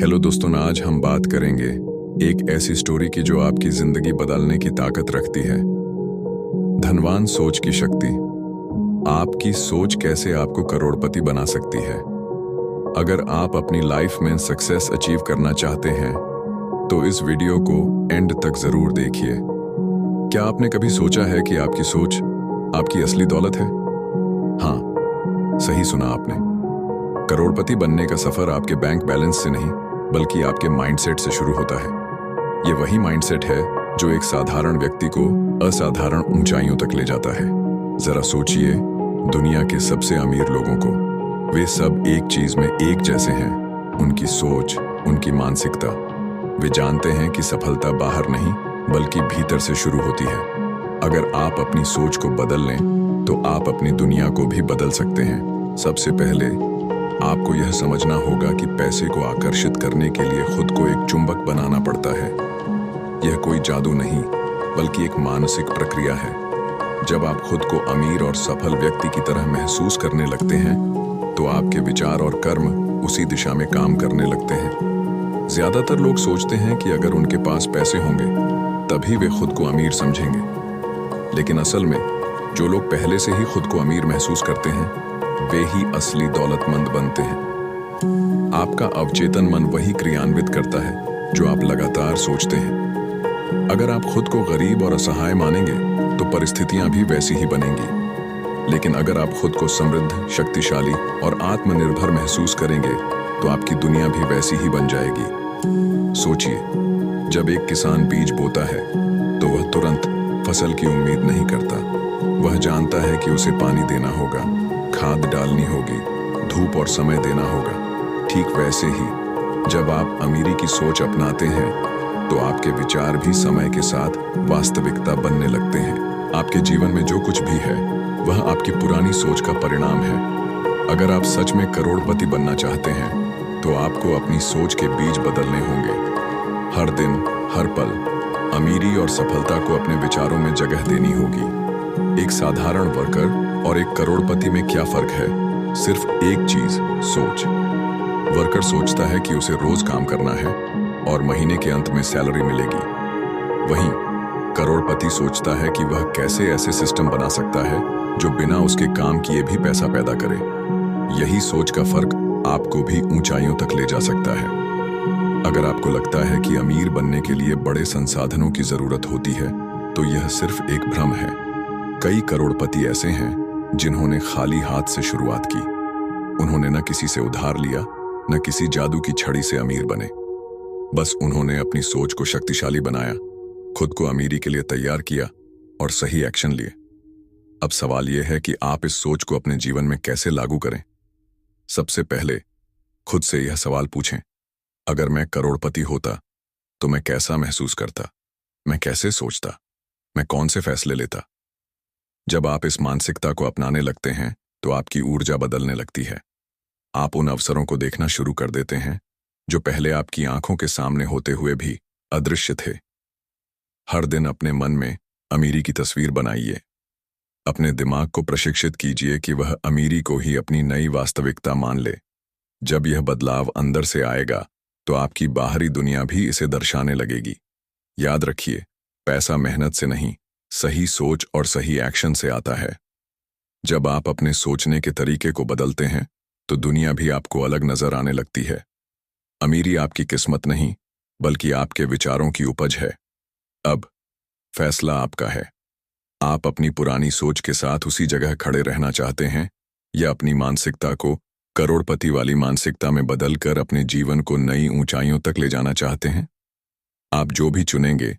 Hello दोस्तों, आज हम बात करेंगे एक ऐसी स्टोरी की जो आपकी जिंदगी बदलने की ताकत रखती है। धनवान सोच की शक्ति। आपकी सोच कैसे आपको करोड़पति बना सकती है। अगर आप अपनी लाइफ में सक्सेस अचीव करना चाहते हैं तो इस वीडियो को एंड तक जरूर देखिए। क्या आपने कभी सोचा है कि आपकी सोच आपकी असली दौलत है? हाँ, सही सुना आपने। करोड़पति बनने का सफर आपके बैंक बैलेंस से नहीं बल्कि आपके माइंडसेट से शुरू होता है। ये वही माइंडसेट है जो एक साधारण व्यक्ति को असाधारण ऊंचाइयों तक ले जाता है। जरा सोचिए, दुनिया के सबसे अमीर लोगों को, वे सब एक चीज में एक जैसे हैं, उनकी सोच, उनकी मानसिकता। वे जानते हैं कि सफलता बाहर नहीं बल्कि भीतर से शुरू होती है। अगर आप अपनी सोच को बदल लें तो आप अपनी दुनिया को भी बदल सकते हैं। सबसे पहले आपको यह समझना होगा कि पैसे को आकर्षित करने के लिए खुद को एक चुंबक बनाना पड़ता है। यह कोई जादू नहीं बल्कि एक मानसिक प्रक्रिया है। जब आप खुद को अमीर और सफल व्यक्ति की तरह महसूस करने लगते हैं तो आपके विचार और कर्म उसी दिशा में काम करने लगते हैं। ज्यादातर लोग सोचते हैं कि अगर उनके पास पैसे होंगे तभी वे खुद को अमीर समझेंगे, लेकिन असल में जो लोग पहले से ही खुद को अमीर महसूस करते हैं वे ही असली दौलतमंद बनते हैं। आपका अवचेतन मन वही क्रियान्वित करता है जो आप लगातार सोचते हैं। अगर आप खुद को गरीब और असहाय मानेंगे तो परिस्थितियां भी वैसी ही बनेंगी, लेकिन अगर आप खुद को समृद्ध, शक्तिशाली और आत्मनिर्भर महसूस करेंगे तो आपकी दुनिया भी वैसी ही बन जाएगी। सोचिए, जब एक किसान बीज बोता है तो वह तुरंत फसल की उम्मीद नहीं करता। वह जानता है कि उसे पानी देना होगा, खाद डालनी होगी, धूप और समय देना होगा। ठीक वैसे ही जब आप अमीरी की सोच अपनाते हैं तो आपके विचार भी समय के साथ वास्तविकता बनने लगते हैं। आपके जीवन में जो कुछ भी है वह आपकी पुरानी सोच का परिणाम है। अगर आप सच में करोड़पति बनना चाहते हैं तो आपको अपनी सोच के बीज बदलने होंगे। हर दिन, हर पल अमीरी और सफलता को अपने विचारों में जगह देनी होगी। एक साधारण वर्कर और एक करोड़पति में क्या फर्क है? सिर्फ एक चीज, सोच। वर्कर सोचता है कि उसे रोज काम करना है और महीने के अंत में सैलरी मिलेगी। वहीं करोड़पति सोचता है कि वह कैसे ऐसे सिस्टम बना सकता है जो बिना उसके काम किए भी पैसा पैदा करे। यही सोच का फर्क आपको भी ऊंचाइयों तक ले जा सकता है। अगर आपको लगता है कि अमीर बनने के लिए बड़े संसाधनों की जरूरत होती है तो यह सिर्फ एक भ्रम है। कई करोड़पति ऐसे हैं जिन्होंने खाली हाथ से शुरुआत की। उन्होंने न किसी से उधार लिया, न किसी जादू की छड़ी से अमीर बने। बस उन्होंने अपनी सोच को शक्तिशाली बनाया, खुद को अमीरी के लिए तैयार किया और सही एक्शन लिए। अब सवाल यह है कि आप इस सोच को अपने जीवन में कैसे लागू करें। सबसे पहले खुद से यह सवाल पूछें, अगर मैं करोड़पति होता तो मैं कैसा महसूस करता, मैं कैसे सोचता, मैं कौन से फैसले लेता। जब आप इस मानसिकता को अपनाने लगते हैं तो आपकी ऊर्जा बदलने लगती है। आप उन अवसरों को देखना शुरू कर देते हैं जो पहले आपकी आंखों के सामने होते हुए भी अदृश्य थे। हर दिन अपने मन में अमीरी की तस्वीर बनाइए। अपने दिमाग को प्रशिक्षित कीजिए कि वह अमीरी को ही अपनी नई वास्तविकता मान ले। जब यह बदलाव अंदर से आएगा तो आपकी बाहरी दुनिया भी इसे दर्शाने लगेगी। याद रखिए, पैसा मेहनत से नहीं, सही सोच और सही एक्शन से आता है। जब आप अपने सोचने के तरीके को बदलते हैं तो दुनिया भी आपको अलग नजर आने लगती है। अमीरी आपकी किस्मत नहीं बल्कि आपके विचारों की उपज है। अब फैसला आपका है। आप अपनी पुरानी सोच के साथ उसी जगह खड़े रहना चाहते हैं या अपनी मानसिकता को करोड़पति वाली मानसिकता में बदलकर अपने जीवन को नई ऊंचाइयों तक ले जाना चाहते हैं। आप जो भी चुनेंगे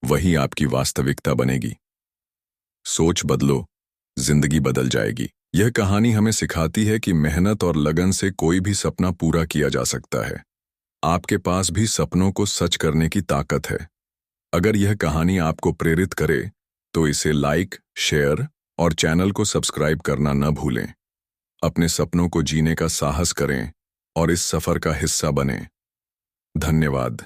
वही आपकी वास्तविकता बनेगी। सोच बदलो, जिंदगी बदल जाएगी। यह कहानी हमें सिखाती है कि मेहनत और लगन से कोई भी सपना पूरा किया जा सकता है। आपके पास भी सपनों को सच करने की ताकत है। अगर यह कहानी आपको प्रेरित करे तो इसे लाइक, शेयर और चैनल को सब्सक्राइब करना न भूलें। अपने सपनों को जीने का साहस करें और इस सफर का हिस्सा बनें। धन्यवाद।